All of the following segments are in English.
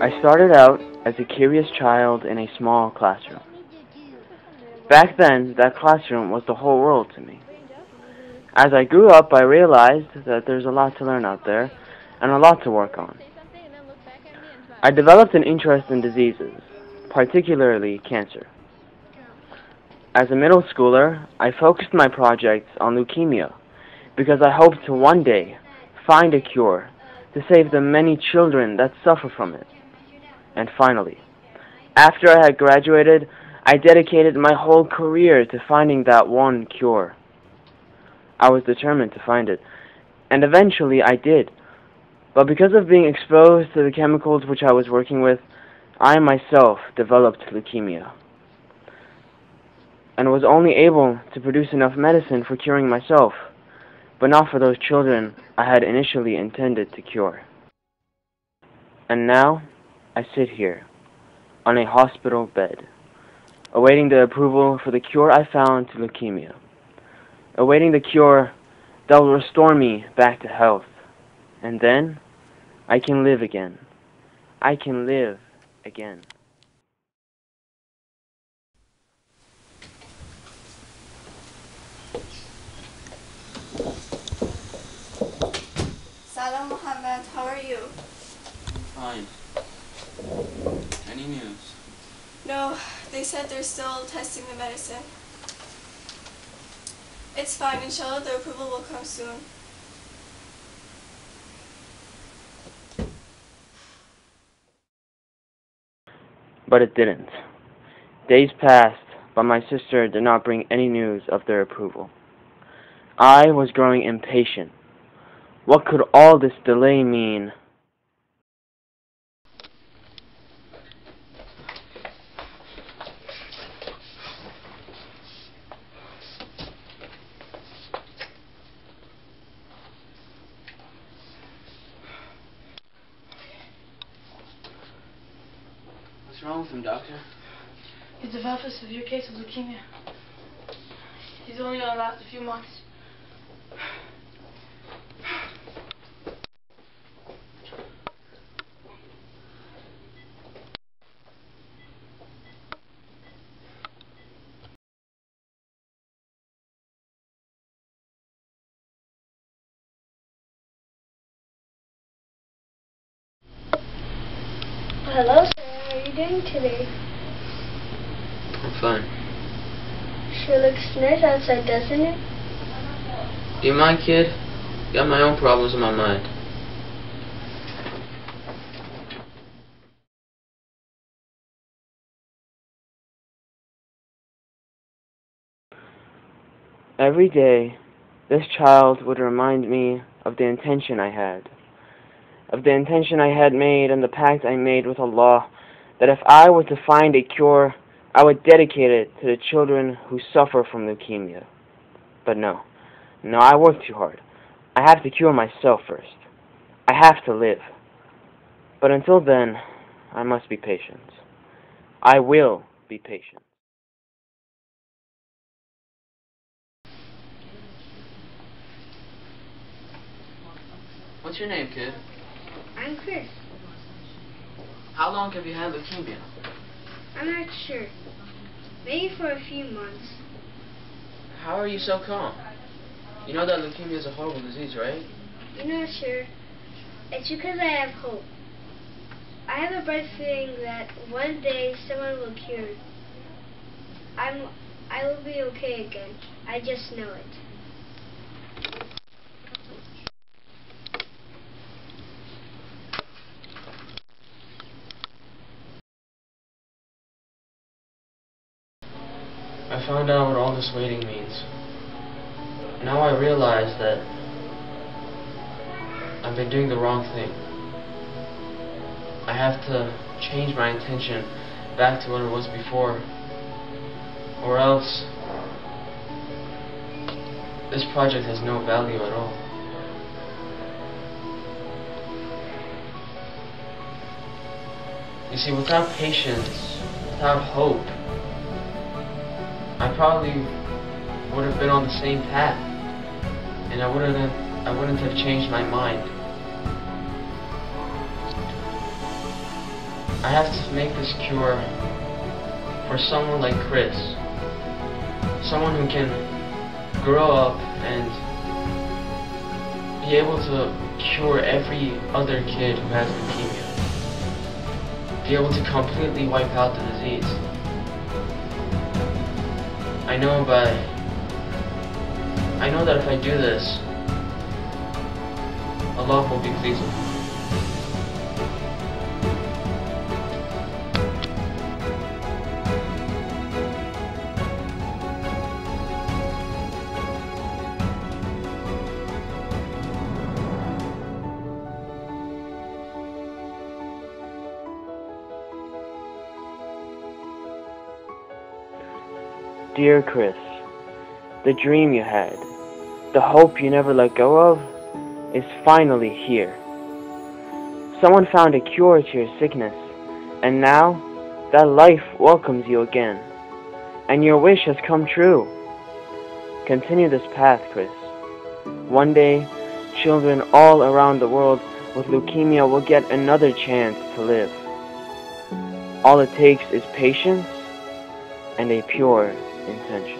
I started out as a curious child in a small classroom. Back then, that classroom was the whole world to me. As I grew up, I realized that there's a lot to learn out there and a lot to work on. I developed an interest in diseases, particularly cancer. As a middle schooler, I focused my projects on leukemia because I hoped to one day find a cure to save the many children that suffer from it. And finally, after I had graduated, I dedicated my whole career to finding that one cure. I was determined to find it, and eventually I did. But because of being exposed to the chemicals which I was working with, I myself developed leukemia, and was only able to produce enough medicine for curing myself, but not for those children I had initially intended to cure. And now, I sit here, on a hospital bed, awaiting the approval for the cure I found to leukemia, awaiting the cure that will restore me back to health, and then I can live again. I can live again. Salam, Mohammad, how are you? I'm fine. Any news? No, they said they're still testing the medicine. It's fine, inshallah the approval will come soon. But it didn't. Days passed, but my sister did not bring any news of their approval. I was growing impatient. What could all this delay mean? What's wrong with him, doctor? He's developed a severe case of leukemia. He's only going to last a few months. Hello, sir. How are you doing today? I'm fine. Sure looks nice outside, doesn't it? Do you mind, kid? Got my own problems in my mind. Every day, this child would remind me of the intention I had, of the intention I had made and the pact I made with Allah, that if I were to find a cure, I would dedicate it to the children who suffer from leukemia. But no, I work too hard. I have to cure myself first. I have to live. But until then, I must be patient. I will be patient. What's your name, kid? I'm Chris. How long have you had leukemia? I'm not sure. Maybe for a few months. How are you so calm? You know that leukemia is a horrible disease, right? I'm not sure. It's because I have hope. I have a bright feeling that one day someone will cure me. I will be okay again. I just know it. I found out what all this waiting means. Now I realize that I've been doing the wrong thing. I have to change my intention back to what it was before, or else this project has no value at all. You see, without patience, without hope, I probably would have been on the same path, and I wouldn't have changed my mind. I have to make this cure for someone like Chris. Someone who can grow up and be able to cure every other kid who has leukemia. Be able to completely wipe out the disease. I know that if I do this, Allah will be pleased with me. Dear Chris, the dream you had, the hope you never let go of, is finally here. Someone found a cure to your sickness, and now that life welcomes you again, and your wish has come true. Continue this path, Chris. One day, children all around the world with leukemia will get another chance to live. All it takes is patience and a pure intention.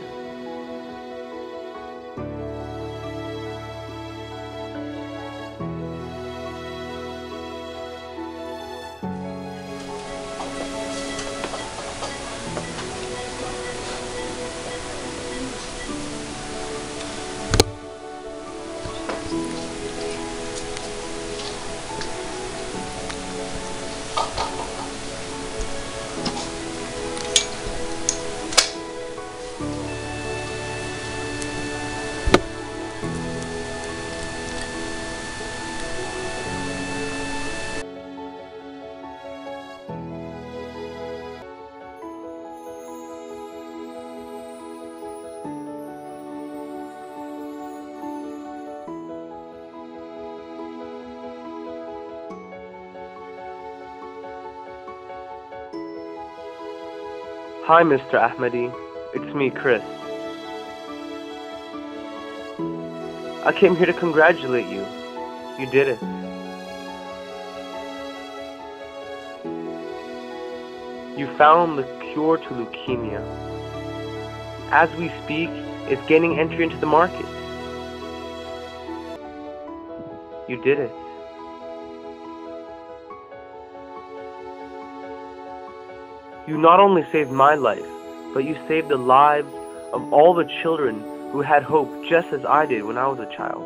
Hi, Mr. Ahmadi. It's me, Chris. I came here to congratulate you. You did it. You found the cure to leukemia. As we speak, it's gaining entry into the market. You did it. You not only saved my life, but you saved the lives of all the children who had hope just as I did when I was a child.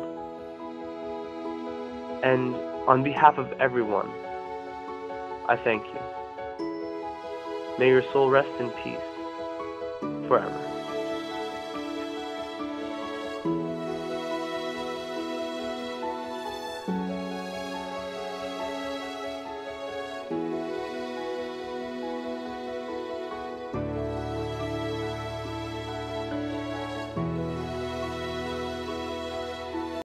And on behalf of everyone, I thank you. May your soul rest in peace forever.